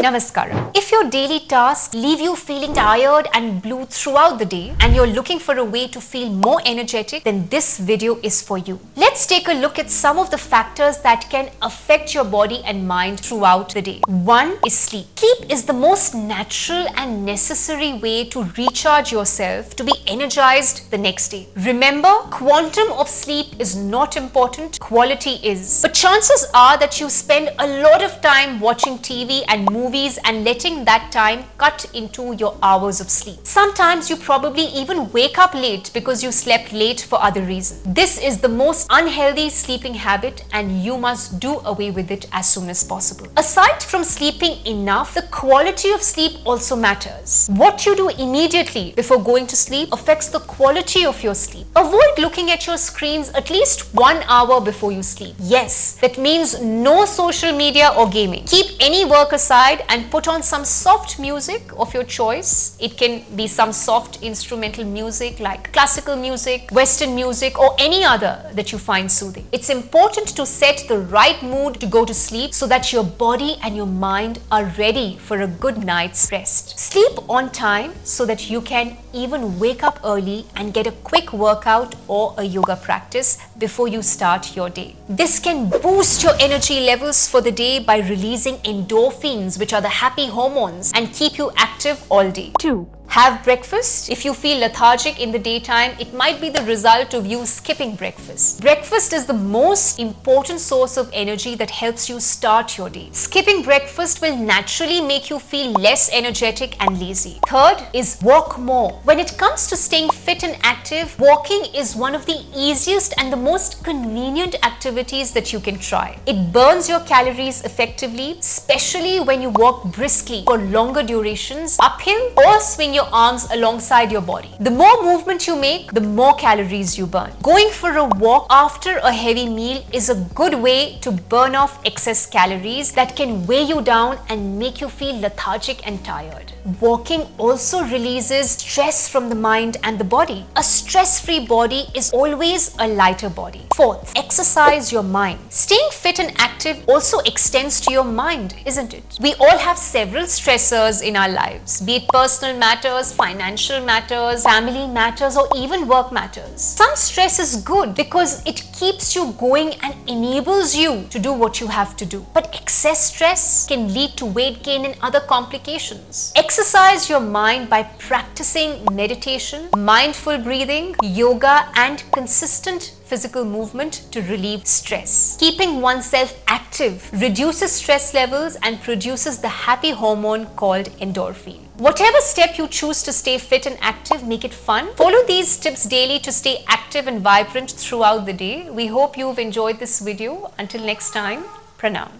Namaskaram. If your daily tasks leave you feeling tired and blue throughout the day and you're looking for a way to feel more energetic, then this video is for you. Let's take a look at some of the factors that can affect your body and mind throughout the day. One is sleep. Sleep is the most natural and necessary way to recharge yourself to be energized the next day. Remember, quantum of sleep is not important, quality is. But chances are that you spend a lot of time watching TV and movies and letting that time cut into your hours of sleep. Sometimes you probably even wake up late because you slept late for other reasons. This is the most unhealthy sleeping habit and you must do away with it as soon as possible. Aside from sleeping enough, the quality of sleep also matters. What you do immediately before going to sleep affects the quality of your sleep. Avoid looking at your screens at least 1 hour before you sleep. Yes, that means no social media or gaming. Keep any work aside and put on some soft music of your choice. It can be some soft instrumental music like classical music, Western music, or any other that you find soothing. It's important to set the right mood to go to sleep so that your body and your mind are ready for a good night's rest. Sleep on time so that you can even wake up early and get a quick workout or a yoga practice before you start your day. This can boost your energy levels for the day by releasing endorphins, which are the happy hormones, and keep you active all day. 2. Have breakfast. If you feel lethargic in the daytime, it might be the result of you skipping breakfast. Breakfast is the most important source of energy that helps you start your day. Skipping breakfast will naturally make you feel less energetic and lazy. Third is walk more. When it comes to staying fit and active, walking is one of the easiest and the most convenient activities that you can try. It burns your calories effectively, especially when you walk briskly for longer durations, uphill or swing your arms alongside your body. The more movement you make, the more calories you burn. Going for a walk after a heavy meal is a good way to burn off excess calories that can weigh you down and make you feel lethargic and tired. Walking also releases stress from the mind and the body. A stress-free body is always a lighter body. Fourth, exercise your mind. Staying fit and active also extends to your mind, isn't it? We all have several stressors in our lives, be it personal matters, financial matters, family matters, or even work matters. Some stress is good because it keeps you going and enables you to do what you have to do. But excess stress can lead to weight gain and other complications. Exercise your mind by practicing meditation, mindful breathing, yoga, and consistent physical movement to relieve stress. Keeping oneself active reduces stress levels and produces the happy hormone called endorphin. Whatever step you choose to stay fit and active, make it fun. Follow these tips daily to stay active and vibrant throughout the day. We hope you've enjoyed this video. Until next time, Pranam.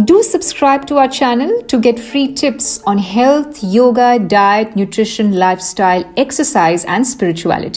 Do subscribe to our channel to get free tips on health, yoga, diet, nutrition, lifestyle, exercise, and spirituality.